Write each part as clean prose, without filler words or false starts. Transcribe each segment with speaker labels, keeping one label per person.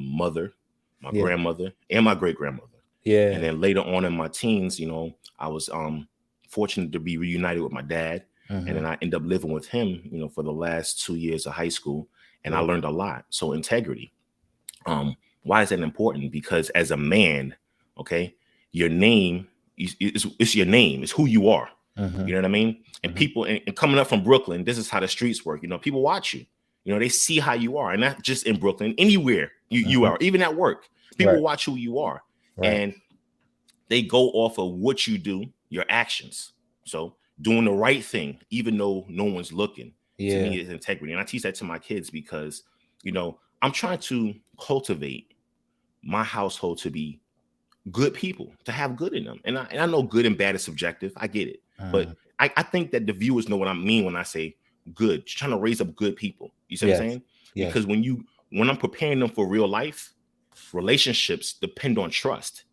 Speaker 1: mother, my grandmother, and my great grandmother.
Speaker 2: Yeah.
Speaker 1: And then later on in my teens, you know, I was fortunate to be reunited with my dad. And then I ended up living with him, you know, for the last 2 years of high school. And I learned a lot. So integrity. Why is that important? Because as a man, okay, your name it's your name. It's who you are. You know what I mean? And people, and coming up from Brooklyn, this is how the streets work. You know, people watch you. You know, they see how you are. And not just in Brooklyn, anywhere you are, even at work. People watch who you are. And they go off of what you do, your actions. So doing the right thing, even though no one's looking, to me is integrity. And I teach that to my kids because, you know, I'm trying to cultivate my household to be good people, to have good in them. And I know good and bad is subjective. I get it. But I think that the viewers know what I mean when I say good, just trying to raise up good people. You see what I'm saying? Because when I'm preparing them for real life, relationships depend on trust.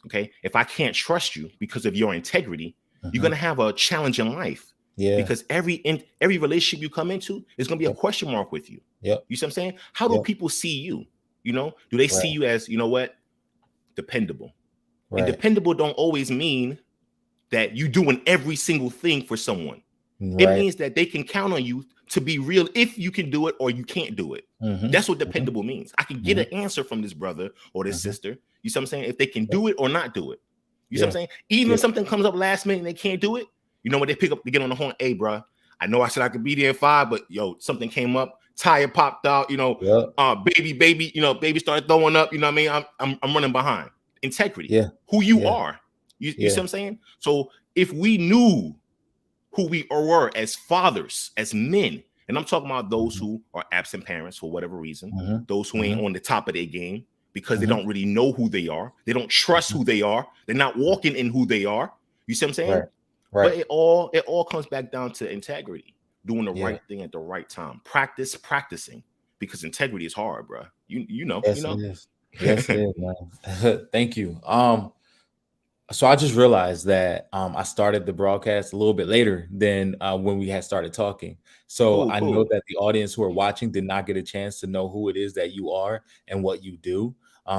Speaker 1: Okay. If I can't trust you because of your integrity, you're going to have a challenge in life. Because every relationship you come into is going to be a question mark with you. You see what I'm saying? How do people see you? You know, do they see you as, you know what, dependable? And dependable don't always mean that you doing every single thing for someone. It means that they can count on you to be real if you can do it or you can't do it. That's what dependable means. I can get an answer from this brother or this sister. You see what I'm saying? If they can do it or not do it. You see what I'm saying? Even if something comes up last minute and they can't do it, you know what, they pick up, they get on the horn. Hey, bro, I know I said I could be there in 5, but yo, something came up, tire popped out, you know, baby, you know, baby started throwing up, you know what I mean? I'm running behind. Integrity, who you are. You see what I'm saying? So if we knew who we were as fathers, as men, and I'm talking about those who are absent parents for whatever reason, those who ain't on the top of their game because they don't really know who they are. They don't trust who they are. They're not walking in who they are. You see what I'm saying? But it all comes back down to integrity, doing the right thing at the right time, practicing, because integrity is hard, bro. You know.
Speaker 2: Yes, it is. Yes, it is, man. Thank you. So I just realized that I started the broadcast a little bit later than when we had started talking. So I know that the audience who are watching did not get a chance to know who it is that you are and what you do.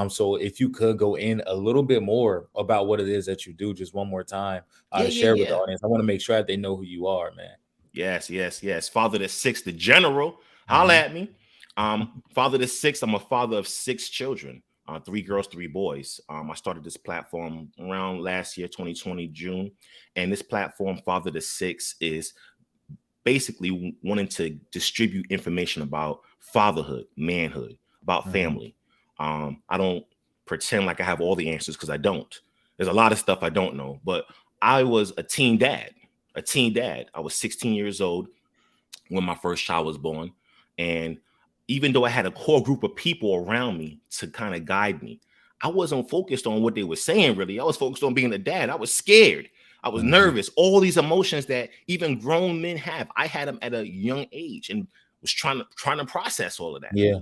Speaker 2: So if you could go in a little bit more about what it is that you do, just one more time, to share with the audience. I want to make sure that they know who you are, man.
Speaker 1: Yes. Father to 6, the general. Holla at me. Father to 6. I'm a father of 6 children. 3 girls, 3 boys. I started this platform around last year, 2020, June. And this platform, Father to 6, is basically wanting to distribute information about fatherhood, manhood, about family. I don't pretend like I have all the answers because I don't. There's a lot of stuff I don't know, but I was a teen dad. I was 16 years old when my first child was born. And even though I had a core group of people around me to kind of guide me, I wasn't focused on what they were saying, really. I was focused on being a dad. I was scared. I was nervous. All these emotions that even grown men have, I had them at a young age and was trying to process all of that.
Speaker 2: Yeah.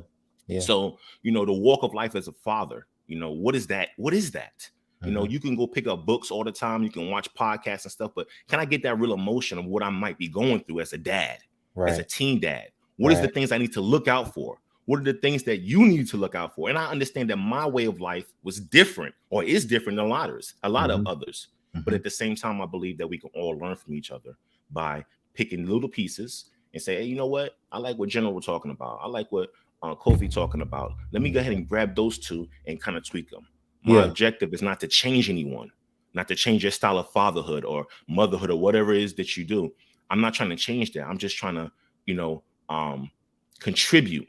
Speaker 1: So, you know, the walk of life as a father, you know, what is that? You know, you can go pick up books all the time. You can watch podcasts and stuff, but can I get that real emotion of what I might be going through as a dad, as a teen dad? What is the things I need to look out for? What are the things that you need to look out for? And I understand that my way of life was different or is different than a lot of others. But at the same time, I believe that we can all learn from each other by picking little pieces and say, hey, you know what? I like what General was talking about. I like what Kofi talking about. Let me go ahead and grab those 2 and kind of tweak them. My objective is not to change anyone, not to change your style of fatherhood or motherhood or whatever it is that you do. I'm not trying to change that. I'm just trying to, you know, contribute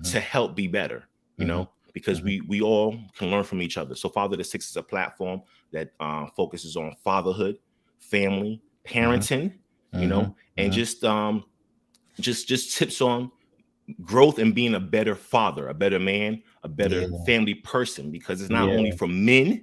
Speaker 1: to help be better, you know, because we all can learn from each other. So Father to 6 is a platform that focuses on fatherhood, family, parenting, you know, and just tips on growth and being a better father, a better man, a better family person, because it's not only for men.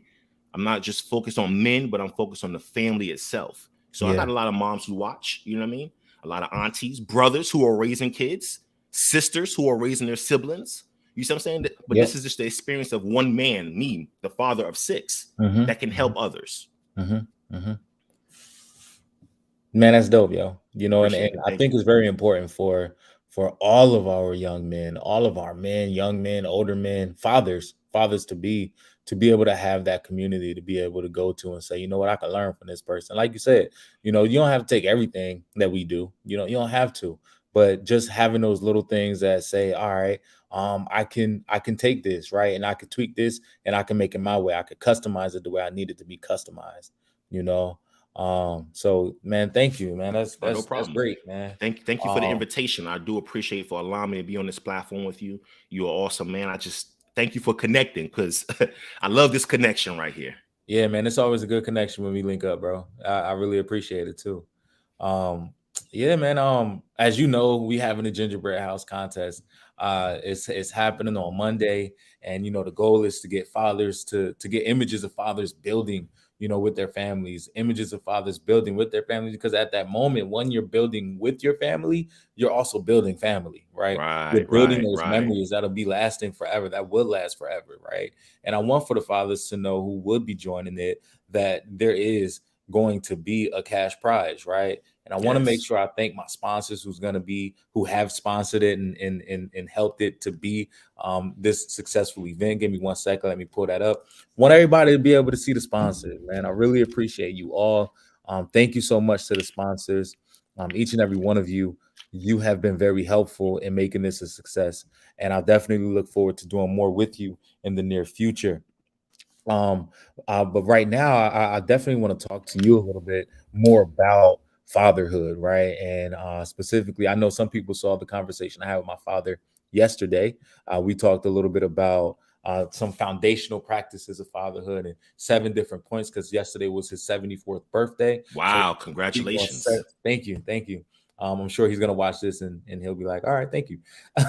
Speaker 1: I'm not just focused on men, but I'm focused on the family itself. So I got a lot of moms who watch, you know what I mean? A lot of aunties, brothers who are raising kids, sisters who are raising their siblings. You see what I'm saying? But this is just the experience of one man, me, the father of 6, that can help others.
Speaker 2: Man, that's dope, yo. You know, and I think it's very important for for all of our young men, all of our men, young men, older men, fathers to be able to have that community to be able to go to and say, you know what, I can learn from this person. Like you said, you know, you don't have to take everything that we do. You don't have to, but just having those little things that say, all right, I can take this, right, and I can tweak this and I can make it my way. I could customize it the way I need it to be customized, you know. So man, thank you, man. That's
Speaker 1: Oh, no
Speaker 2: that's
Speaker 1: problem.
Speaker 2: great, man.
Speaker 1: Thank you for the
Speaker 2: Um,
Speaker 1: invitation. I do appreciate for allowing me to be on this platform with you. You are awesome, man. I just thank you for connecting because I love this connection right here.
Speaker 2: yeah, man, it's always a good connection when we link up, bro. I really appreciate it too. Um, yeah, man. As you know, we having a gingerbread house contest. It's happening on Monday, and you know the goal is to get fathers to get images of fathers building, you know, with their families, images of fathers building with their families. Because at that moment, when you're building with your family, you're also building family, right? You're
Speaker 1: Right,
Speaker 2: building
Speaker 1: right,
Speaker 2: those
Speaker 1: right.
Speaker 2: memories that'll be lasting forever. That will last forever, right? And I want for the fathers to know who would be joining it that there is going to be a cash prize, right? And I want to make
Speaker 1: Yes.
Speaker 2: sure I thank my sponsors who have sponsored it and helped it to be this successful event. Give me 1 second. Let me pull that up. Want everybody to be able to see the sponsors, man. I really appreciate you all. Thank you so much to the sponsors. Each and every one of you, you have been very helpful in making this a success. And I'll definitely look forward to doing more with you in the near future. Um, but right now, I definitely want to talk to you a little bit more about fatherhood, right? And specifically, I know some people saw the conversation I had with my father yesterday. We talked a little bit about some foundational practices of fatherhood and 7 different points because yesterday was his 74th birthday. So
Speaker 1: Wow,
Speaker 2: speak on
Speaker 1: congratulations.
Speaker 2: thank you, thank you. I'm sure he's gonna watch this and he'll be like, all right, thank you.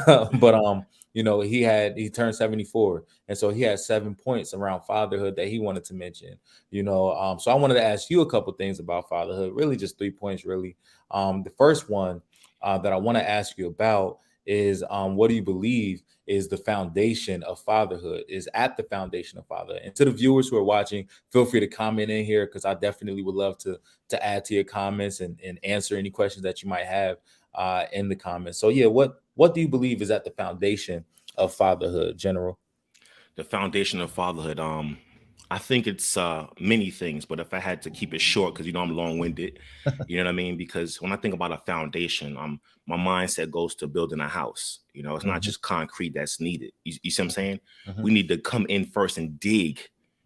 Speaker 2: But you know, he turned 74, and so he had 7 points around fatherhood that he wanted to mention. You know, so I wanted to ask you a couple things about fatherhood, really just 3 points, really. The first one that I want to ask you about is what do you believe is the foundation of fatherhood, is at the foundation of fatherhood? And to the viewers who are watching, feel free to comment in here because I definitely would love to add to your comments and answer any questions that you might have in the comments. So yeah, what do you believe is at the foundation of fatherhood, General?
Speaker 1: The foundation of fatherhood. I think it's many things, but if I had to keep it short, because I'm long-winded, you know what I mean? Because when I think about a foundation, my mindset goes to building a house. It's not
Speaker 2: Mhm,
Speaker 1: just concrete that's needed. You see what I'm
Speaker 2: mhm,
Speaker 1: saying?
Speaker 2: mhm,
Speaker 1: We need to come in first and dig,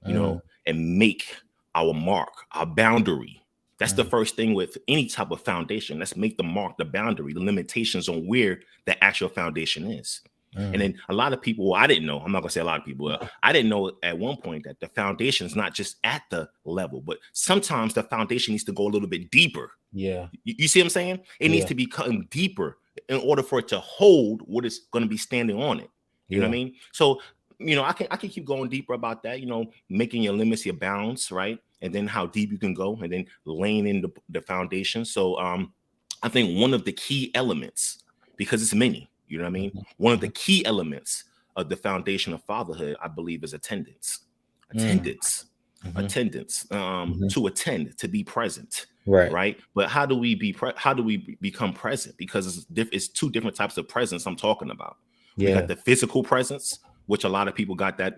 Speaker 2: mm,
Speaker 1: and make our mark, our boundary. That's the
Speaker 2: mm,
Speaker 1: first thing with any type of foundation. Let's make the mark, the boundary, the limitations on where the actual foundation is. And
Speaker 2: mm.
Speaker 1: then a lot of people, well, I didn't know. I'm not gonna say a lot of people. I didn't know at one point that the foundation is not just at the level, but sometimes the foundation needs to go a little bit deeper.
Speaker 2: Yeah,
Speaker 1: You see what I'm saying? It needs
Speaker 2: yeah,
Speaker 1: to become deeper in order for it to hold what is going to be standing on it. You know what I
Speaker 2: yeah.
Speaker 1: mean? So, I can keep going deeper about that. Making your limits, your bounds, right, and then how deep you can go, and then laying in the foundation. So, I think one of the key elements, because it's many. You know what I mean?
Speaker 2: Mhm,
Speaker 1: One of the
Speaker 2: mhm,
Speaker 1: key elements of the foundation of fatherhood, I believe, is attendance.
Speaker 2: mm,
Speaker 1: Attendance.
Speaker 2: mhm,
Speaker 1: Attendance.
Speaker 2: mhm.
Speaker 1: To attend, to be present,
Speaker 2: Right.
Speaker 1: right? But how do we become present? Because it's two different types of presence I'm talking about. We got
Speaker 2: Yeah,
Speaker 1: the physical presence, which a lot of people got that,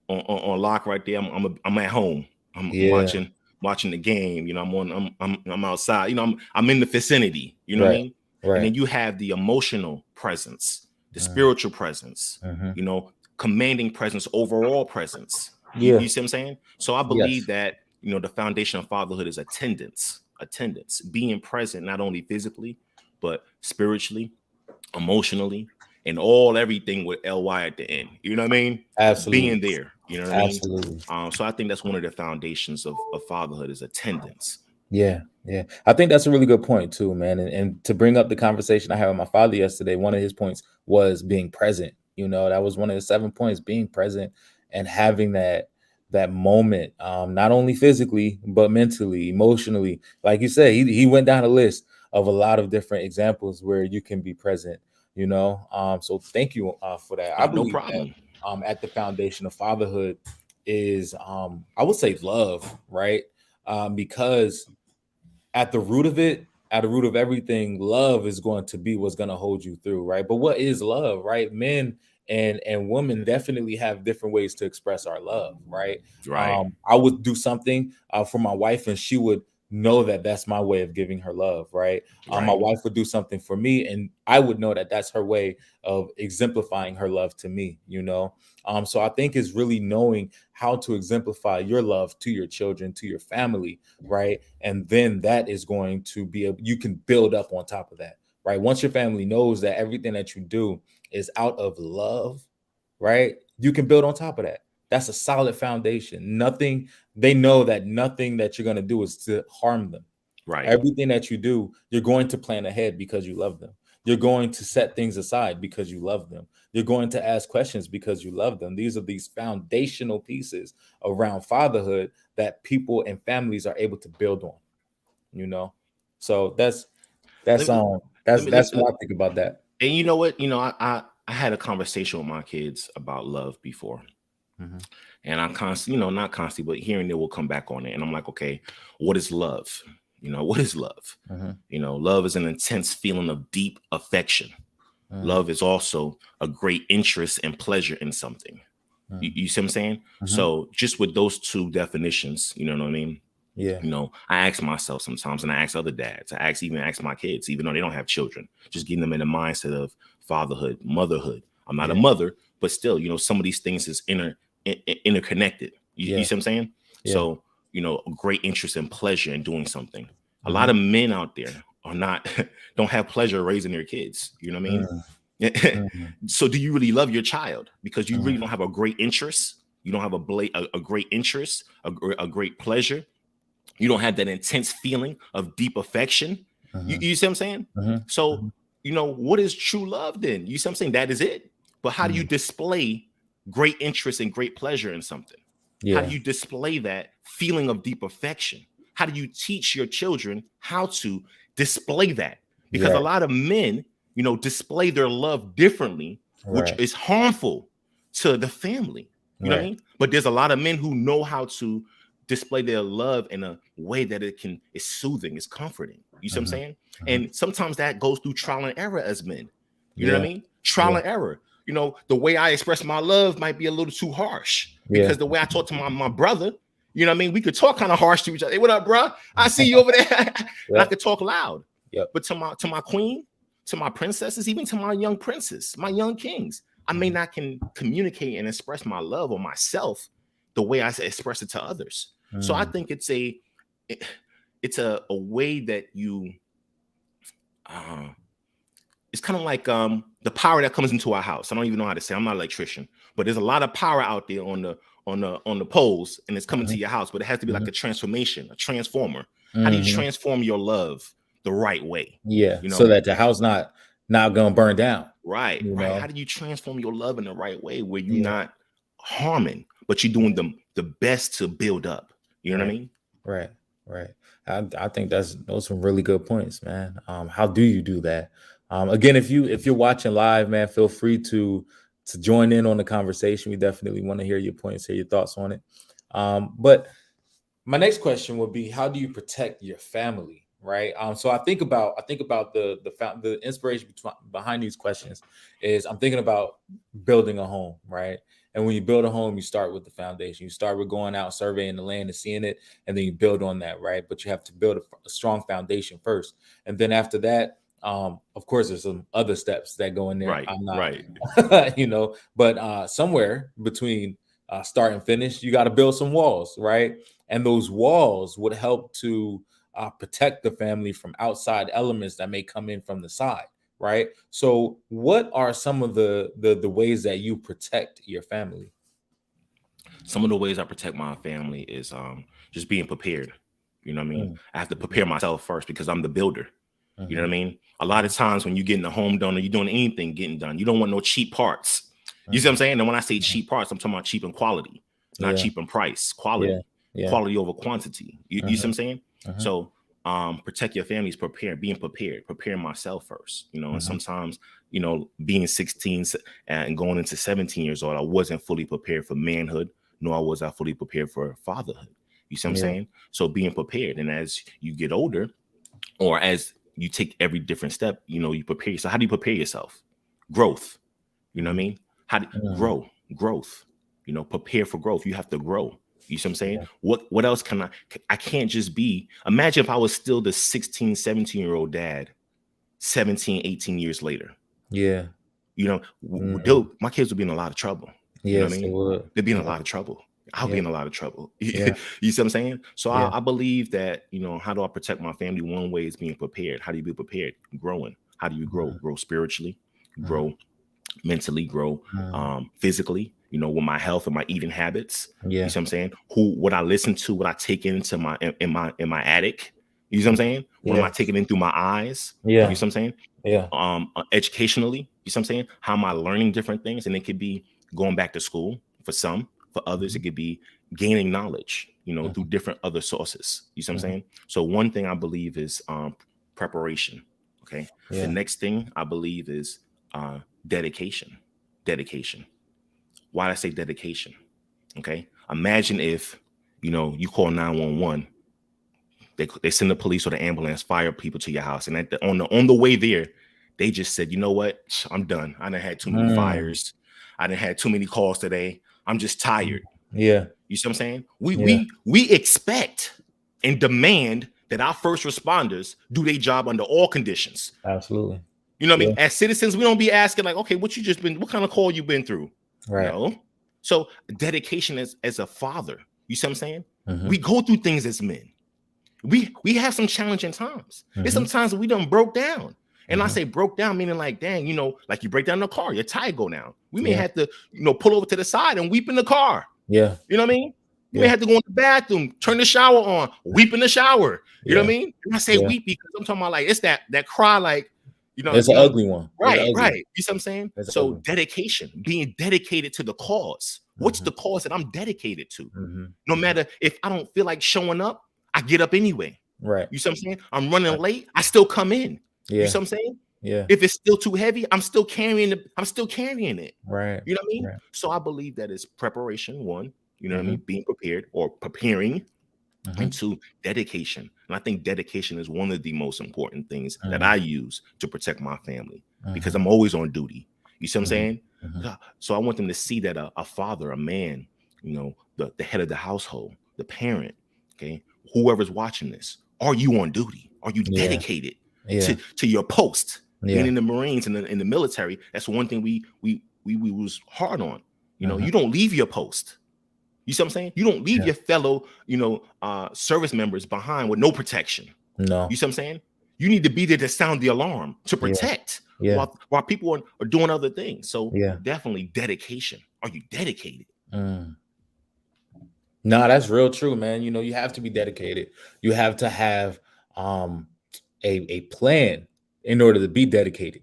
Speaker 1: on lock right there. I'm at home. I'm
Speaker 2: yeah.
Speaker 1: watching the game. I'm outside. I'm in the vicinity. You know what I
Speaker 2: Right,
Speaker 1: mean? And
Speaker 2: right.
Speaker 1: then you have the emotional presence, the
Speaker 2: Mm,
Speaker 1: spiritual presence.
Speaker 2: mhm.
Speaker 1: You know, commanding presence, overall presence. You,
Speaker 2: Yeah.
Speaker 1: you see what I'm saying? So I believe
Speaker 2: Yes.
Speaker 1: that the foundation of fatherhood is attendance, being present not only physically but spiritually, emotionally, and everything with ly at the end. You know what I mean?
Speaker 2: Absolutely.
Speaker 1: Being there. You know what I mean?
Speaker 2: Absolutely.
Speaker 1: So I think that's one of the foundations of fatherhood is attendance.
Speaker 2: Yeah, yeah. I think that's a really good point too, man. And to bring up the conversation I had with my father yesterday, one of his points was being present. You know, that was one of the 7 points, being present and having that moment, not only physically, but mentally, emotionally. Like you said, he went down a list of a lot of different examples where you can be present, you know. So thank you for that. I
Speaker 1: No
Speaker 2: believe that
Speaker 1: problem.
Speaker 2: at the foundation of fatherhood is I would say love, right? Because at the root of it, at the root of everything, love is going to be what's going to hold you through, right? But what is love, right? Men and women definitely have different ways to express our love, right?
Speaker 1: Right.
Speaker 2: I would do something for my wife, and she would know that that's my way of giving her love, right? My
Speaker 1: Right.
Speaker 2: wife would do something for me, and I would know that that's her way of exemplifying her love to me, you know. So I think it's really knowing how to exemplify your love to your children, to your family, right? And then that is going to be you can build up on top of that, right? Once your family knows that everything that you do is out of love, right? You can build on top of that. That's a solid foundation. Nothing, they know that nothing that you're going to do is to harm them.
Speaker 1: Right.
Speaker 2: Everything that you do, you're going to plan ahead because you love them. You're going to set things aside because you love them. You're going to ask questions because you love them. These are these foundational pieces around fatherhood that people and families are able to build on, you know. So that's
Speaker 1: Let me,
Speaker 2: that's what I think about that.
Speaker 1: and you know what? I had a conversation with my kids about love before.
Speaker 2: Mm-hmm.
Speaker 1: And I'm constantly, not constantly, but here and there will come back on it. And I'm like, okay, what is love? What is love? Love is an intense feeling of deep affection. Love is also a great interest and pleasure in something. You see what I'm saying? So just with those two definitions, you know what I mean?
Speaker 2: Yeah.
Speaker 1: I ask myself sometimes, and I ask other dads, even ask my kids, even though they don't have children, just getting them in the mindset of fatherhood, motherhood. I'm not a mother, but still, some of these things is interconnected. You see what I'm saying?
Speaker 2: Yeah.
Speaker 1: So, a great interest and pleasure in doing something. A lot of men out there are not, don't have pleasure raising their kids. You know what I mean? So do you really love your child? Because you really don't have a great interest. You don't have a great interest, a great pleasure. You don't have that intense feeling of deep affection. You see what I'm saying? So, what is true love then? You see what I'm saying? That is it. But how do you display great interest and great pleasure in something? How do
Speaker 2: Yeah.
Speaker 1: you display that feeling of deep affection? How do you teach your children how to display that? Because a
Speaker 2: Yeah.
Speaker 1: lot of men, display their love differently, which
Speaker 2: Right.
Speaker 1: is harmful to the family. You know what I
Speaker 2: Right.
Speaker 1: mean? But there's a lot of men who know how to display their love in a way that is soothing, is comforting. You see what I'm saying? And sometimes that goes through trial and error as men. You know what I
Speaker 2: Yeah.
Speaker 1: mean? Trial and error. The way I express my love might be a little too harsh
Speaker 2: Yeah.
Speaker 1: because the way I talk to my brother, you know what I mean? We could talk kind of harsh to each other. Hey, what up, bro? I see you over there. And I could talk loud.
Speaker 2: Yep.
Speaker 1: But to my queen, to my princesses, even to my young princes, my young kings, I may not can communicate and express my love or myself the way I express it to others. So I think it's a way that you it's kind of like the power that comes into our house. I don't even know how to say. I'm not an electrician, but there's a lot of power out there on the poles, and it's coming to your house. But it has to be like a transformation, a transformer. How do you transform your love the right way?
Speaker 2: Yeah. So that the house not gonna burn down.
Speaker 1: Right,
Speaker 2: You
Speaker 1: right. How
Speaker 2: know.
Speaker 1: do you transform your love in the right way where you're
Speaker 2: Yeah.
Speaker 1: not harming, but you're doing the best to build up? You know what I
Speaker 2: Right.
Speaker 1: mean?
Speaker 2: Right. Right. I think those are some really good points, man. How do you do that? Again, if you're watching live, man, feel free to join in on the conversation. We definitely want to hear your points, hear your thoughts on it. But my next question would be, how do you protect your family, right? So I think about the inspiration behind these questions is I'm thinking about building a home, right? And when you build a home, you start with the foundation. You start with going out, surveying the land and seeing it, and then you build on that, right? But you have to build a strong foundation first, and then after that, of course, there's some other steps that go in there.
Speaker 1: Right,
Speaker 2: I'm not,
Speaker 1: right.
Speaker 2: but somewhere between start and finish, you got to build some walls, right? And those walls would help to protect the family from outside elements that may come in from the side, right? So what are some of the ways that you protect your family?
Speaker 1: Some of the ways I protect my family is just being prepared. You know what I mean?
Speaker 2: Mm,
Speaker 1: I have to prepare myself first because I'm the builder. You know what
Speaker 2: mhm,
Speaker 1: I mean? A lot of times when you're getting the home done or you're doing anything getting done, you don't want no cheap parts. You see what I'm
Speaker 2: mhm,
Speaker 1: saying? And when I say
Speaker 2: mhm.
Speaker 1: cheap parts, I'm talking about cheap in quality, not
Speaker 2: Yeah,
Speaker 1: cheap in price,
Speaker 2: yeah,
Speaker 1: quality,
Speaker 2: yeah.
Speaker 1: quality over quantity. You see what
Speaker 2: Mhm,
Speaker 1: I'm saying?
Speaker 2: mhm,
Speaker 1: So protect your families, being prepared, preparing myself first, and
Speaker 2: mhm.
Speaker 1: sometimes, being 16 and going into 17 years old, I wasn't fully prepared for manhood, nor was I fully prepared for fatherhood. You see what I'm
Speaker 2: Yeah,
Speaker 1: saying? So being prepared. And as you get older, or as you take every different step, you prepare yourself. How do you prepare yourself? Growth. You know what I mean? How do growth? Prepare for growth. You have to grow. You see what I'm saying? What else can I can't just be, imagine if I was still the 16, 17-year-old dad 17, 18 years later.
Speaker 2: Yeah.
Speaker 1: My kids would be in a lot of trouble. You know what I
Speaker 2: Yes, they
Speaker 1: mean?
Speaker 2: would.
Speaker 1: They'd be in a lot of trouble. I'll be
Speaker 2: Yeah.
Speaker 1: in a lot of trouble.
Speaker 2: Yeah.
Speaker 1: You see what I'm saying? So
Speaker 2: Yeah.
Speaker 1: I believe that, how do I protect my family? One way is being prepared. How do you be prepared? Growing. How do you grow? Grow spiritually, grow mentally, grow physically, with my health and my eating habits.
Speaker 2: Yeah.
Speaker 1: You see what I'm saying? What I listen to, what I take into my attic. You see what I'm saying? What am I taking in through my eyes?
Speaker 2: Yeah.
Speaker 1: You see what I'm saying?
Speaker 2: Yeah.
Speaker 1: Educationally, you see what I'm saying? How am I learning different things? And it could be going back to school for some. For others, it could be gaining knowledge, through different other sources. You see what I'm saying? So one thing I believe is preparation. Okay.
Speaker 2: Yeah.
Speaker 1: The next thing I believe is dedication. Dedication. Why did I say dedication? Okay. Imagine if, you call 911. They send the police or the ambulance, fire people to your house. And on the way there, they just said, you know what? I'm done. I done had too many fires. I done had too many calls today. I'm just tired.
Speaker 2: Yeah.
Speaker 1: You see what I'm saying? We expect and demand that our first responders do their job under all conditions.
Speaker 2: Absolutely.
Speaker 1: You know what I mean? As citizens, we don't be asking like, okay, what kind of call you been through?
Speaker 2: Right.
Speaker 1: No. So dedication as a father, you see what I'm saying? We go through things as men. We have some challenging times. There's sometimes we done broke down. And I say broke down, meaning like, dang, like you break down the car, your tire go down. We may have to, pull over to the side and weep in the car.
Speaker 2: Yeah.
Speaker 1: You know what I mean? You may have to go in the bathroom, turn the shower on, weep in the shower. You know what I mean? And I say weep because I'm talking about like, it's that cry, like,
Speaker 2: it's an ugly one.
Speaker 1: Right. You see what I'm saying?
Speaker 2: It's
Speaker 1: so
Speaker 2: ugly.
Speaker 1: Dedication, being dedicated to the cause. What's the cause that I'm dedicated to? No matter if I don't feel like showing up, I get up anyway.
Speaker 2: Right.
Speaker 1: You see what I'm saying? I'm running late, I still come in. You see what I'm saying?
Speaker 2: Yeah.
Speaker 1: If it's still too heavy, I'm still carrying it.
Speaker 2: Right.
Speaker 1: You know what I mean?
Speaker 2: Right.
Speaker 1: So I believe that is preparation, one, you know what I mean? Being prepared or preparing. And two, dedication. And I think dedication is one of the most important things that I use to protect my family because I'm always on duty. You see what I'm saying? So I want them to see that a father, a man, the head of the household, the parent, okay, whoever's watching this, are you on duty? Are you dedicated to your post? Being in the Marines and in the military, that's one thing we was hard on. You don't leave your post. You see what I'm saying? You don't leave your fellow, service members behind with no protection.
Speaker 2: No.
Speaker 1: You see what I'm saying? You need to be there to sound the alarm, to protect while people are doing other things. So definitely dedication. Are you dedicated?
Speaker 2: No, that's real true, man. You have to be dedicated. You have to have a plan in order to be dedicated.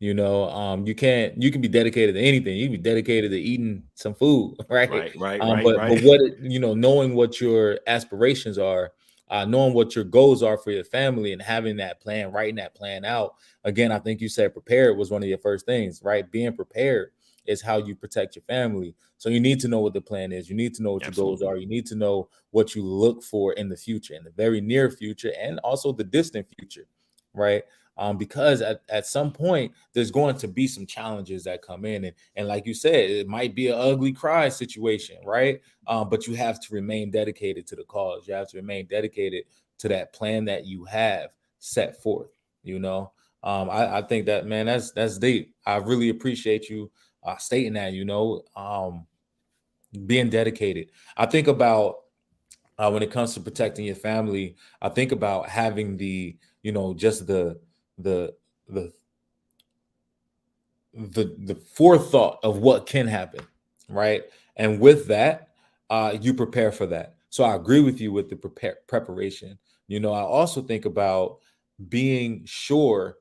Speaker 2: You can be dedicated to anything. You can be dedicated to eating some food, right? But what knowing what your aspirations are, knowing what your goals are for your family, and having that plan, writing that plan out. Again, I think you said prepared was one of your first things, right? Being prepared is how you protect your family. So you need to know what the plan is. You need to know what your goals are. You need to know what you look for in the future, in the very near future, and also the distant future, right? Because at some point there's going to be some challenges that come in, and like you said, it might be an ugly cry situation, right? But you have to remain dedicated to the cause. You have to remain dedicated to that plan that you have set forth. I think that, man, that's deep. I really appreciate you stating that. Being dedicated. I think about when it comes to protecting your family. I think about having just the forethought of what can happen, right? And with that, you prepare for that. So I agree with you with the preparation. I also think about being sure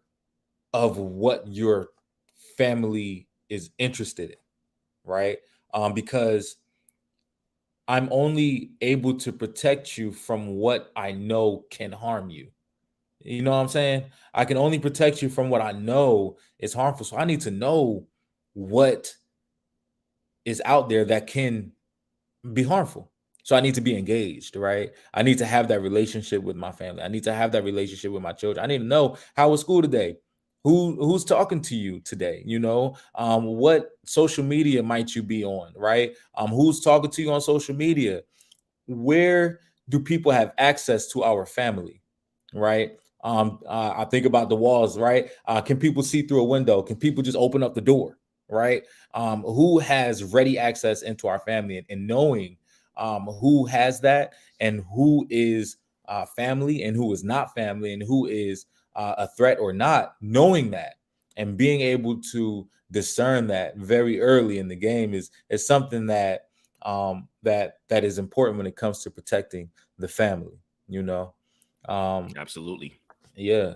Speaker 2: of what your family is interested in, right? Because I'm only able to protect you from what I know can harm you. You know what I'm saying? I can only protect you from what I know is harmful. So I need to know what is out there that can be harmful. So I need to be engaged, right? I need to have that relationship with my family. I need to have that relationship with my children. I need to know, how was school today? Who's talking to you today? What social media might you be on, right? Who's talking to you on social media? Where do people have access to our family, right? I think about the walls, right? Can people see through a window? Can people just open up the door, right? Who has ready access into our family, and knowing who has that, and who is family and who is not family, and who is a threat or not, knowing that and being able to discern that very early in the game is something that is important when it comes to protecting the family.
Speaker 1: Absolutely.
Speaker 2: Yeah.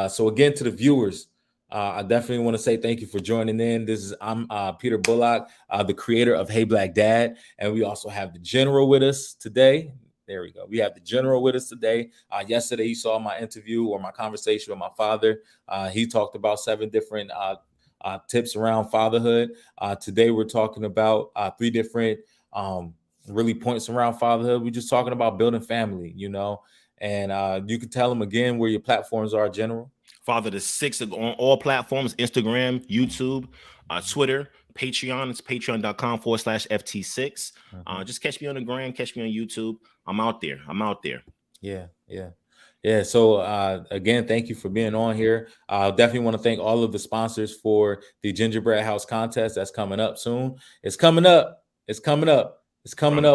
Speaker 2: So again, to the viewers, I definitely want to say thank you for joining in. I'm Peter Bullock, the creator of Hey Black Dad, and we also have the General with us today. There we go. We have the General with us today. Yesterday, you saw my interview or my conversation with my father. He talked about 7 different tips around fatherhood. Today, we're talking about 3 different really points around fatherhood. We're just talking about building family, and you can tell them again where your platforms are, General.
Speaker 1: Father the Six on all platforms: Instagram, YouTube, Twitter, Patreon. It's patreon.com/FT6. Just catch me on the gram, catch me on YouTube. I'm out there.
Speaker 2: Yeah. So again, thank you for being on here. I definitely want to thank all of the sponsors for the gingerbread house contest that's coming up soon. It's coming up. It's coming up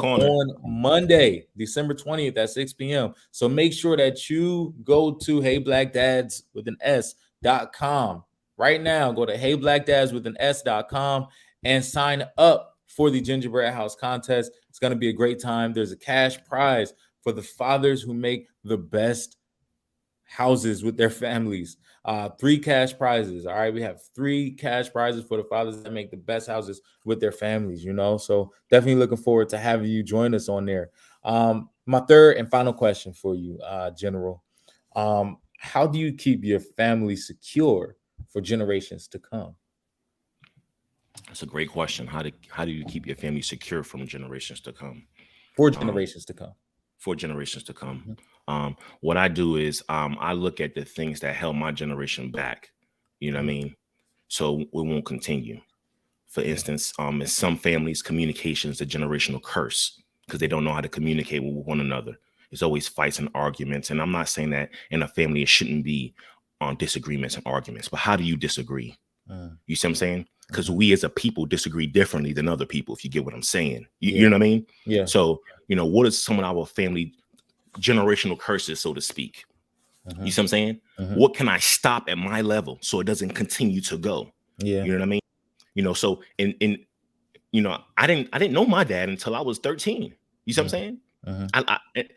Speaker 2: on Monday, December 20th at 6 p.m. So make sure that you go to heyblackdads.com right now. Go to heyblackdads.com and sign up for the gingerbread house contest. It's going to be a great time. There's a cash prize for the fathers who make the best houses with their families. 3 cash prizes. All right, we have 3 cash prizes for the fathers that make the best houses with their families. So definitely looking forward to having you join us on there. My third and final question for you, General. How do you keep your family secure for generations to come?
Speaker 1: That's a great question. How do you keep your family secure from generations to come?
Speaker 2: For generations to come.
Speaker 1: For generations to come. What I do is I look at the things that held my generation back. You know what I mean? So it won't continue. For instance, in some families, communication is a generational curse because they don't know how to communicate with one another. There's always fights and arguments. And I'm not saying that in a family it shouldn't be disagreements and arguments, but how do you disagree? You see what I'm saying? Because we as a people disagree differently than other people, if you get what I'm saying. You know what I mean?
Speaker 2: Yeah.
Speaker 1: So, what is some of our family generational curses, so to speak? You see what I'm saying? What can I stop at my level so it doesn't continue to go?
Speaker 2: Yeah.
Speaker 1: You know what I mean? So I didn't know my dad until I was 13. You see what I'm saying?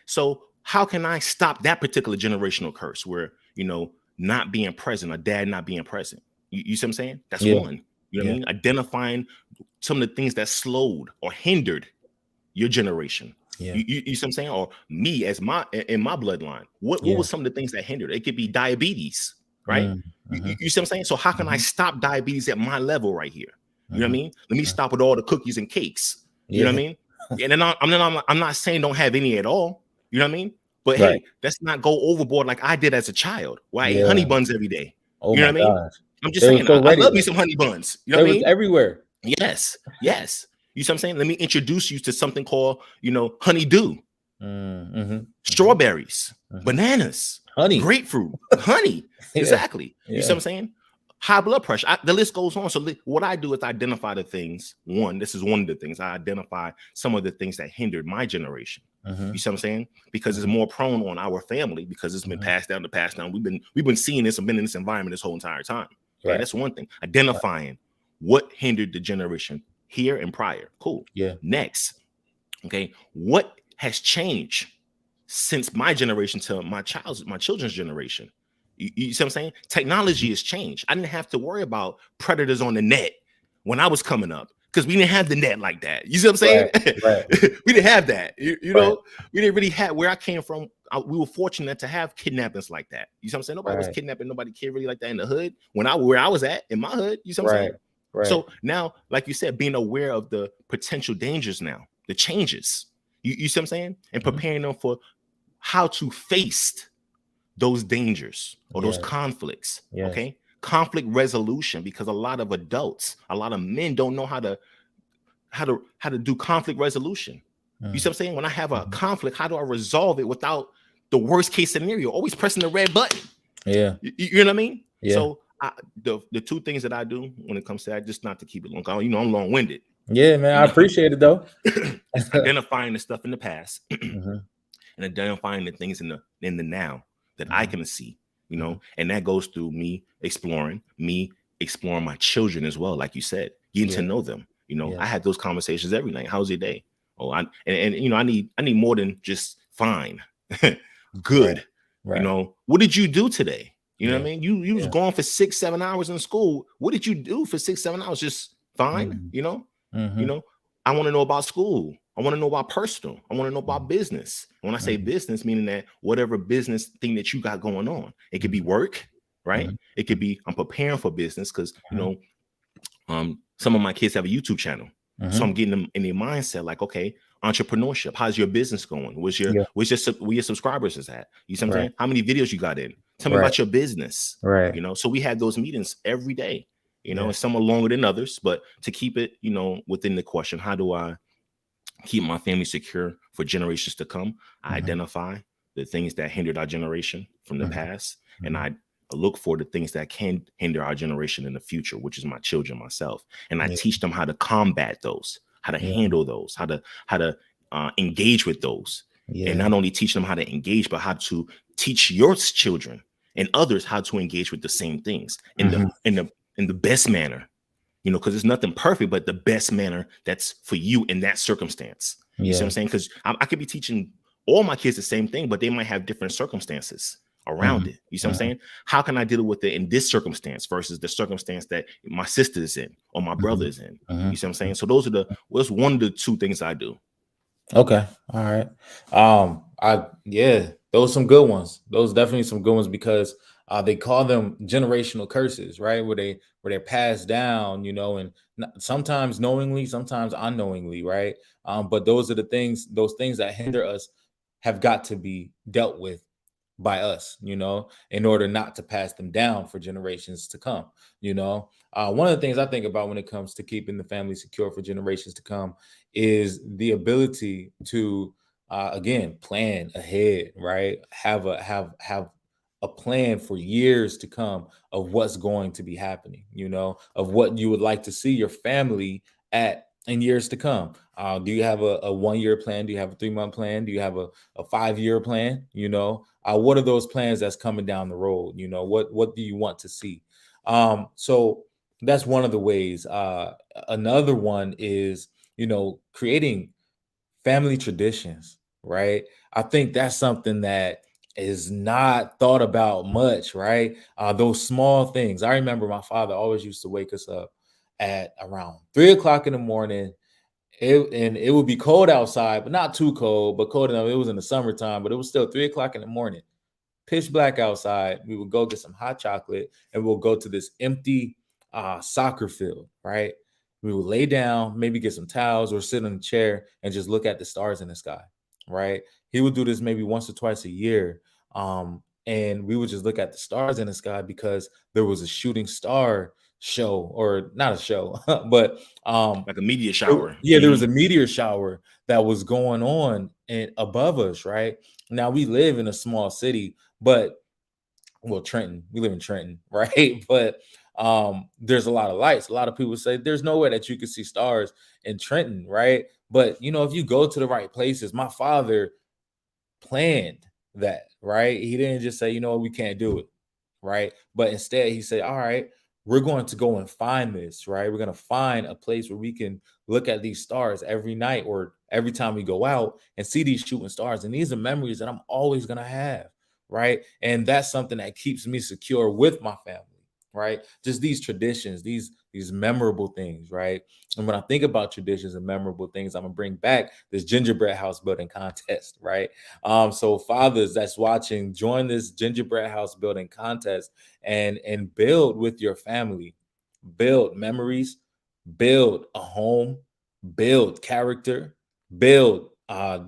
Speaker 1: So how can I stop that particular generational curse where, not being present, a dad not being present? You see what I'm saying? That's one. You know what I mean? Identifying some of the things that slowed or hindered your generation. You see what I'm saying? Or me as in my bloodline. What was some of the things that hindered? It could be diabetes, right? You see what I'm saying? So how can I stop diabetes at my level right here? You know what I mean? Let me stop with all the cookies and cakes. You know what I mean? And then I'm not saying don't have any at all. You know what I mean? But hey, let's not go overboard like I did as a child. Where I ate honey buns every day.
Speaker 2: Oh,
Speaker 1: you know what I mean?
Speaker 2: Gosh.
Speaker 1: I'm just saying, I love me some honey buns. You know what I mean?
Speaker 2: Everywhere.
Speaker 1: Yes. You see what I'm saying? Let me introduce you to something called, honeydew. Strawberries, bananas,
Speaker 2: honey,
Speaker 1: grapefruit, honey. Exactly. You see what I'm saying? High blood pressure. The list goes on. So what I do is identify the things. This is one of the things. I identify some of the things that hindered my generation. You see what I'm saying? Because it's more prone on our family because it's been passed down. We've been seeing this and been in this environment this whole entire time. Okay, that's one thing. Identifying what hindered the generation here and prior. Cool.
Speaker 2: Yeah.
Speaker 1: Next, okay, what has changed since my generation to my children's generation? You see what I'm saying? Technology has changed. I didn't have to worry about predators on the net when I was coming up because we didn't have the net like that. You see what I'm saying?
Speaker 2: Right.
Speaker 1: We didn't have that. You know, we didn't really have where I came from. We were fortunate to have kidnappings like that. You see what I'm saying? Nobody was kidnapping nobody kid really like that in the hood where I was at in my hood. You see what I'm saying?
Speaker 2: Right.
Speaker 1: So now, like you said, being aware of the potential dangers now, the changes. You see what I'm saying? And
Speaker 2: Mhm.
Speaker 1: preparing them for how to face those dangers or those
Speaker 2: Yeah.
Speaker 1: conflicts.
Speaker 2: Yes.
Speaker 1: Okay. Conflict resolution, because a lot of adults, a lot of men don't know how to do conflict resolution. You see
Speaker 2: Mm.
Speaker 1: what I'm saying? When I have a
Speaker 2: Mhm.
Speaker 1: conflict, how do I resolve it without the worst case scenario? Always pressing the red button.
Speaker 2: Yeah.
Speaker 1: You know what I mean?
Speaker 2: Yeah.
Speaker 1: So the two things that I do when it comes to that, just not to keep it long, I'm long winded.
Speaker 2: Yeah, man.
Speaker 1: You
Speaker 2: I
Speaker 1: know,
Speaker 2: appreciate it though.
Speaker 1: it's identifying the stuff in the past
Speaker 2: Mhm.
Speaker 1: and identifying the things in the now that I
Speaker 2: Mhm.
Speaker 1: can see.
Speaker 2: Mhm.
Speaker 1: And that goes through me exploring my children as well, like you said, getting to
Speaker 2: Yeah.
Speaker 1: know them. I
Speaker 2: Yes.
Speaker 1: had those conversations every night. How's your day? Oh, I need more than just fine.
Speaker 2: Right.
Speaker 1: Good.
Speaker 2: Right.
Speaker 1: What did you do today? You know what I
Speaker 2: Yeah.
Speaker 1: mean? You was
Speaker 2: Yeah.
Speaker 1: gone for 6-7 hours in school. What did you do for 6-7 hours? Just fine.
Speaker 2: Mhm.
Speaker 1: You
Speaker 2: Mhm.
Speaker 1: know, I want to know about school. I want to know about personal. I want to know about
Speaker 2: Mhm.
Speaker 1: business. When I say
Speaker 2: Mhm.
Speaker 1: business, meaning that whatever business thing that you got going on, it could be
Speaker 2: Mhm.
Speaker 1: work, right?
Speaker 2: Mhm.
Speaker 1: It could
Speaker 2: Mhm.
Speaker 1: be I'm preparing for business because
Speaker 2: Mhm.
Speaker 1: some of my kids have a YouTube channel, so I'm
Speaker 2: Mhm.
Speaker 1: getting them in their mindset like, okay, entrepreneurship. How's your business going?
Speaker 2: Yeah.
Speaker 1: Where your subscribers is at? You see what I'm
Speaker 2: Right.
Speaker 1: saying? How many videos you got in? Tell me
Speaker 2: Right.
Speaker 1: about your business.
Speaker 2: Right.
Speaker 1: So we have those meetings every day.
Speaker 2: Yeah.
Speaker 1: And some are longer than others, but to keep it, within the question, how do I keep my family secure for generations to come? I
Speaker 2: Mhm.
Speaker 1: identify the things that hindered our generation from the
Speaker 2: Mhm.
Speaker 1: past, and
Speaker 2: Mhm.
Speaker 1: I look for the things that can hinder our generation in the future, which is my children, myself, and I
Speaker 2: Yeah.
Speaker 1: teach them how to combat those, how to
Speaker 2: Yeah.
Speaker 1: handle those, how to engage with those, and
Speaker 2: Yeah.
Speaker 1: not only teach them how to engage, but how to teach your children and others how to engage with the same things in the
Speaker 2: Mhm.
Speaker 1: best manner, because it's nothing perfect, but the best manner that's for you in that circumstance. You see what I'm
Speaker 2: Yeah.
Speaker 1: saying? Because I could be teaching all my kids the same thing, but they might have different circumstances around
Speaker 2: Mhm.
Speaker 1: it. You see what I'm
Speaker 2: Mhm.
Speaker 1: saying? How can I deal with it in this circumstance versus the circumstance that my sister is in or my brother
Speaker 2: Mhm.
Speaker 1: is in? You
Speaker 2: Mhm.
Speaker 1: see what I'm saying? So that's one of the two things I do.
Speaker 2: Okay. All right. Those some good ones. Those definitely some good ones because they call them generational curses, right? Where they're passed down, and sometimes knowingly, sometimes unknowingly, right? But those things that hinder us have got to be dealt with by us, in order not to pass them down for generations to come. One of the things I think about when it comes to keeping the family secure for generations to come is the ability to, again, plan ahead, right? Have a plan for years to come of what's going to be happening, of what you would like to see your family at in years to come. Do you have a 1 year plan? Do you have a 3 month plan? Do you have a 5 year plan? What are those plans that's coming down the road? What do you want to see? So that's one of the ways. Another one is, creating family traditions, right? I think that's something that is not thought about much, right? Those small things. I remember my father always used to wake us up at around 3 o'clock in the morning. And it would be cold outside, but not too cold, but cold enough. It was in the summertime, but it was still 3 o'clock in the morning, pitch black outside. We would go get some hot chocolate and we'll go to this empty soccer field, right? We would lay down, maybe get some towels or sit in a chair and just look at the stars in the sky, right? He would do this maybe once or twice a year. And we would just look at the stars in the sky because there was a shooting star show, or not a show, but
Speaker 1: Like a media shower.
Speaker 2: there was a meteor shower that was going on and above us, right? Now we live in a small city, but Trenton. We live in Trenton, right? But there's a lot of lights. A lot of people say there's nowhere that you can see stars in Trenton, right? But if you go to the right places, my father planned that, right? He didn't just say, we can't do it, right? But instead, he said, all right, we're going to go and find this, right? We're going to find a place where we can look at these stars every night or every time we go out and see these shooting stars. And these are memories that I'm always going to have, right? And that's something that keeps me secure with my family, right? Just these traditions, these memorable things, right? And when I think about traditions and memorable things, I'm gonna bring back this gingerbread house building contest, right? So fathers that's watching, join this gingerbread house building contest and build with your family, build memories, build a home, build character, build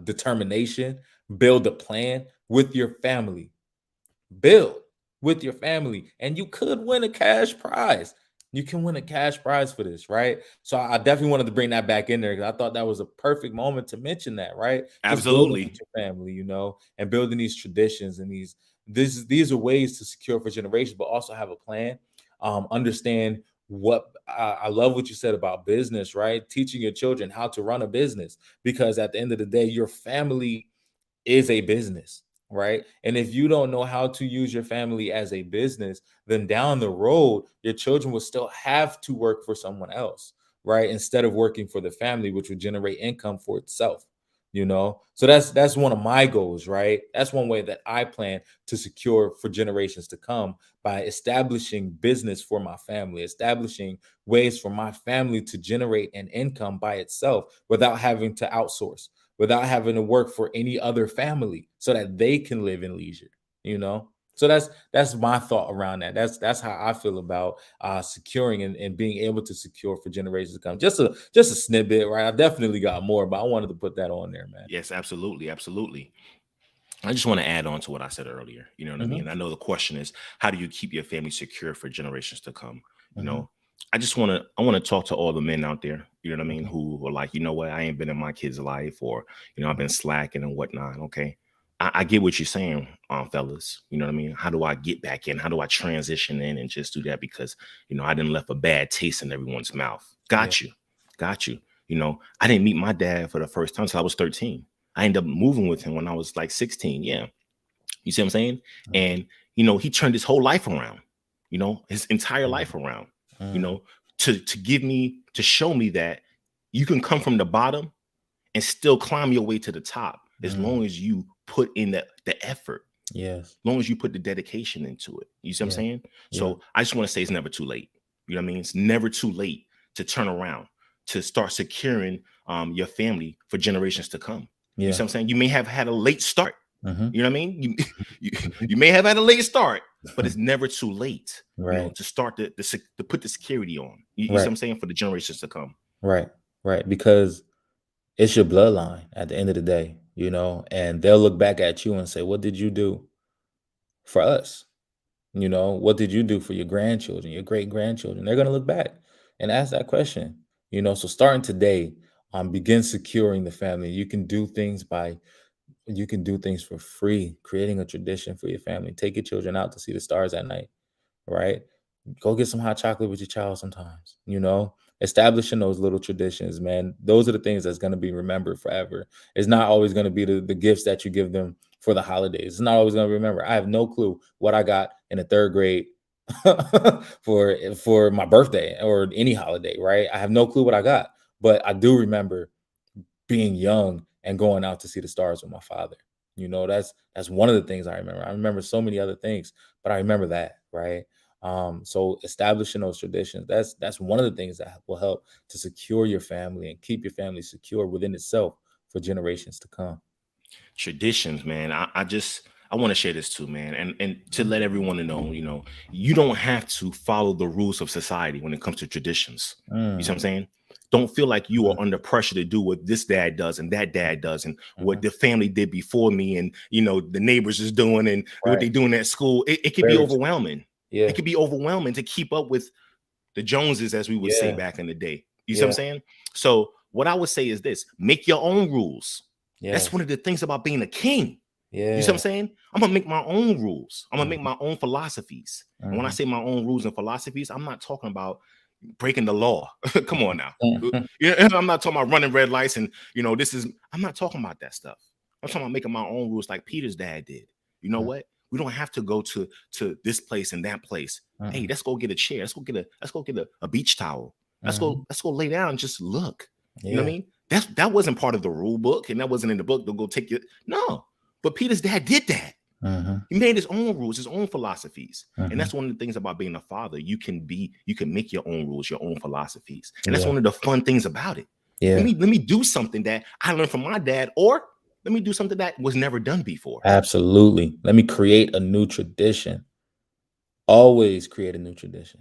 Speaker 2: determination, build a plan with your family. Build with your family, and you could win a cash prize. You can win a cash prize for this, right? So I definitely wanted to bring that back in there because I thought that was a perfect moment to mention that, right? Just building with
Speaker 1: Absolutely.
Speaker 2: your family, and building these traditions and these are ways to secure for generations, but also have a plan. Understand what I love what you said about business, right? Teaching your children how to run a business, because at the end of the day, your family is a business, right? And if you don't know how to use your family as a business, then down the road, your children will still have to work for someone else, right? Instead of working for the family, which would generate income for itself. So that's one of my goals, right? That's one way that I plan to secure for generations to come, by establishing business for my family, establishing ways for my family to generate an income by itself without having to outsource, without having to work for any other family, so that they can live in leisure, you know? So that's my thought around that. That's how I feel about securing and being able to secure for generations to come. Just a snippet, right? I definitely got more, but I wanted to put that on there, man.
Speaker 1: Yes, absolutely, absolutely. I just want to add on to what I said earlier. You know what I mean?
Speaker 2: Hmm.
Speaker 1: And I know the question is, how do you keep your family secure for generations to come? You
Speaker 2: Hmm.
Speaker 1: know, I want to talk to all the men out there, you know what I mean,
Speaker 2: Hmm.
Speaker 1: who are like, you know what, I ain't been in my kid's life, or, I've been slacking and whatnot. Okay. I get what you're saying, fellas. You know what I mean? How do I get back in? How do I transition in and just do that? Because, I didn't left a bad taste in everyone's mouth.
Speaker 2: Yeah.
Speaker 1: Got you. Got you. I didn't meet my dad for the first time until I was 13. I ended up moving with him when I was like 16. Yeah. You see what I'm saying?
Speaker 2: Hmm.
Speaker 1: And, he turned his whole life around, his entire life around, you
Speaker 2: Hmm.
Speaker 1: know, to show me that you can come from the bottom and still climb your way to the top as
Speaker 2: Hmm.
Speaker 1: long as you put in the effort,
Speaker 2: Yes.
Speaker 1: as long as you put the dedication into it. You see what I'm
Speaker 2: Yeah.
Speaker 1: saying?
Speaker 2: Yeah.
Speaker 1: So I just want to say it's never too late. You know what I mean? It's never too late to turn around, to start securing your family for generations to come. You
Speaker 2: Yeah.
Speaker 1: see what I'm saying? You may have had a late start.
Speaker 2: Hmm.
Speaker 1: You know what I mean? You you,
Speaker 2: Hmm.
Speaker 1: you may have had a late start, but it's never too late,
Speaker 2: Right.
Speaker 1: to start to put the security on. You see what
Speaker 2: Right.
Speaker 1: I'm saying? For the generations to come.
Speaker 2: Right. Right. Because it's your bloodline at the end of the day, and they'll look back at you and say, "What did you do for us?" What did you do for your grandchildren, your great grandchildren? They're going to look back and ask that question. So starting today, begin securing the family. You can do things for free, creating a tradition for your family. Take your children out to see the stars at night, right? Go get some hot chocolate with your child sometimes, establishing those little traditions, man. Those are the things that's going to be remembered forever. It's not always going to be the gifts that you give them for the holidays. It's not always going to remember. I have no clue what I got in the third grade for my birthday or any holiday, right? I have no clue what I got, but I do remember being young and going out to see the stars with my father. That's one of the things I remember. I remember so many other things, but I remember that, right? So establishing those traditions, that's one of the things that will help to secure your family and keep your family secure within itself for generations to come.
Speaker 1: Traditions, man. I want to share this too, man, and to let everyone know, you don't have to follow the rules of society when it comes to traditions. You see what I'm
Speaker 2: Mm,
Speaker 1: saying? Don't feel like you
Speaker 2: mhm,
Speaker 1: are under pressure to do what this dad does and that dad does and what
Speaker 2: mhm.
Speaker 1: the family did before me and the neighbors is doing and what
Speaker 2: Right.
Speaker 1: they doing at school. It could be
Speaker 2: Very true.
Speaker 1: overwhelming. It
Speaker 2: Yeah.
Speaker 1: could be overwhelming to keep up with the Joneses, as we would say
Speaker 2: Yeah.
Speaker 1: back in the day. You see what I'm
Speaker 2: Yeah.
Speaker 1: saying? So what I would say is this: make your own rules. That's
Speaker 2: Yes.
Speaker 1: one of the things about being a king. You see what I'm
Speaker 2: Yeah.
Speaker 1: saying? I'm gonna make my own rules. I'm gonna make
Speaker 2: Mhm,
Speaker 1: my own philosophies. And when I
Speaker 2: mhm,
Speaker 1: say my own rules and philosophies, I'm not talking about breaking the law. Come on now.
Speaker 2: mhm.
Speaker 1: Yeah, I'm not talking about running red lights and this is I'm not talking about that stuff. I'm talking about making my own rules like Peter's dad did. You know what? We don't have to go to this place and that place. Hey,
Speaker 2: Mhm,
Speaker 1: let's go get a chair. Let's go get a beach towel. Let's go
Speaker 2: mhm.
Speaker 1: let's go lay down and just look. You know what I
Speaker 2: Yeah.
Speaker 1: mean? That wasn't part of the rule book, and that wasn't in the book to go take it. No, but Peter's dad did that.
Speaker 2: Mhm,
Speaker 1: He made his own rules, his own philosophies. And
Speaker 2: mhm.
Speaker 1: that's one of the things about being a father. You can make your own rules, your own philosophies. And that's
Speaker 2: Yeah.
Speaker 1: one of the fun things about it. Let
Speaker 2: Yeah.
Speaker 1: me let me do something that I learned from my dad, or let me do something that was never done before.
Speaker 2: Absolutely. Let me create a new tradition. Always create a new tradition.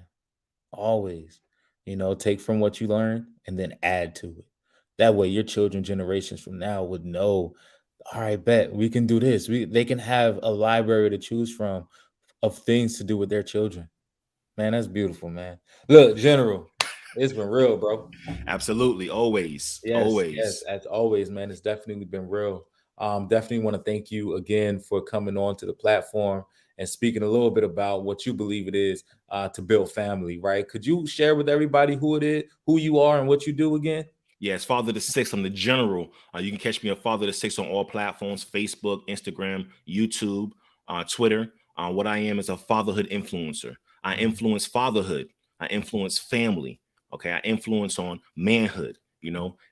Speaker 2: Always. Take from what you learn and then add to it. That way your children generations from now would know, all right, bet we can do this. They can have a library to choose from of things to do with their children. Man, that's beautiful, man. Look, General, it's been real, bro.
Speaker 1: Absolutely. Always.
Speaker 2: Yes, yes,
Speaker 1: Always.
Speaker 2: as always, man. It's definitely been real. Definitely want to thank you again for coming on to the platform and speaking a little bit about what you believe it is to build family, right? Could you share with everybody who it is, who you are, and what you do again?
Speaker 1: Yes, Father the Six. I'm the general. You can catch me at Father the Six on all platforms: Facebook, Instagram, YouTube, Twitter. What I am is a fatherhood influencer. I influence fatherhood. I influence family. Okay, I influence on manhood.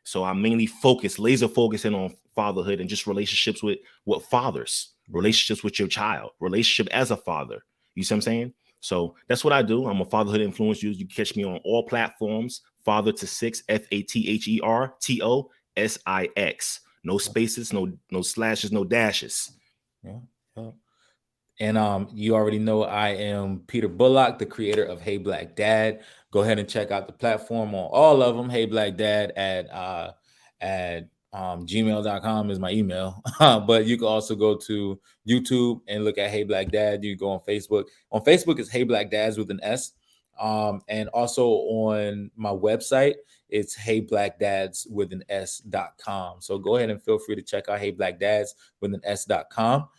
Speaker 1: So I mainly laser focusing on fatherhood and just relationships with fathers,
Speaker 2: Yeah.
Speaker 1: relationships with your child, relationship as a father. You see what I'm saying? So that's what I do. I'm a fatherhood influencer. You can catch me on all platforms. Father to Six, FATHERTOSIX. No spaces, no slashes, no dashes.
Speaker 2: Yeah. Yeah. And you already know I am Peter Bullock, the creator of Hey Black Dad. Go ahead and check out the platform on all of them. Hey Black Dad at gmail.com is my email. But you can also go to YouTube and look at Hey Black Dad. You go on Facebook. On Facebook, it's Hey Black Dads with an S. And also on my website, it's Hey Black Dads with an S.com. So go ahead and feel free to check out Hey Black Dads with an S.com.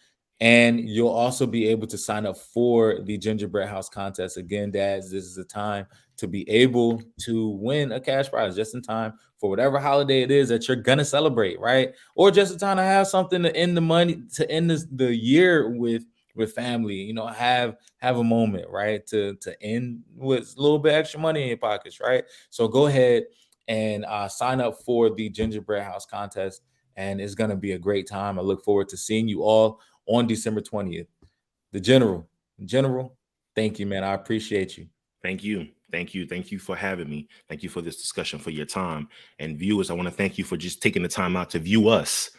Speaker 2: And you'll also be able to sign up for the gingerbread house contest. Again, dads, this is a time to be able to win a cash prize just in time for whatever holiday it is that you're gonna celebrate, right? Or just a time to have something to end the money, to end the year with family. Have a moment, right? To end with a little bit extra money in your pockets, right? So go ahead and sign up for the gingerbread house contest, and it's gonna be a great time. I look forward to seeing you all on December 20th. The General, thank you, man. I appreciate you.
Speaker 1: Thank you. Thank you. Thank you for having me. Thank you for this discussion, for your time. And viewers, I want to thank you for just taking the time out to view us.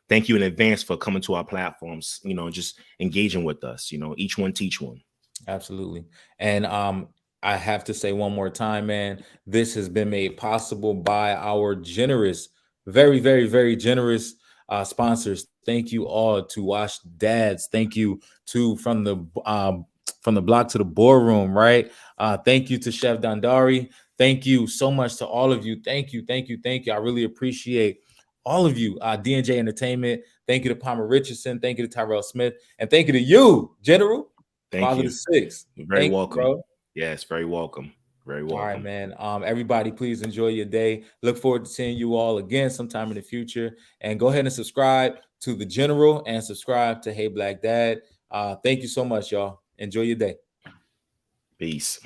Speaker 1: Thank you in advance for coming to our platforms, just engaging with us, each one teach one.
Speaker 2: Absolutely. And I have to say one more time, man, this has been made possible by our generous, very, very, very generous sponsors. Thank you all to Wash Dads. Thank you to from the block to the boardroom, right? Thank you to Chef Dandari. Thank you so much to all of you. Thank you, thank you, thank you. I really appreciate all of you. D&J Entertainment. Thank you to Palmer Richardson. Thank you to Tyrell Smith. And thank you to you, General.
Speaker 1: Thank
Speaker 2: Father
Speaker 1: you.
Speaker 2: to Six.
Speaker 1: You're very
Speaker 2: Thank you,
Speaker 1: welcome.
Speaker 2: bro.
Speaker 1: Yes, very welcome. Very
Speaker 2: All right,
Speaker 1: welcome.
Speaker 2: man. Everybody, please enjoy your day. Look forward to seeing you all again sometime in the future. And go ahead and subscribe to the General and subscribe to Hey Black Dad. Thank you so much, y'all. Enjoy your day.
Speaker 1: Peace.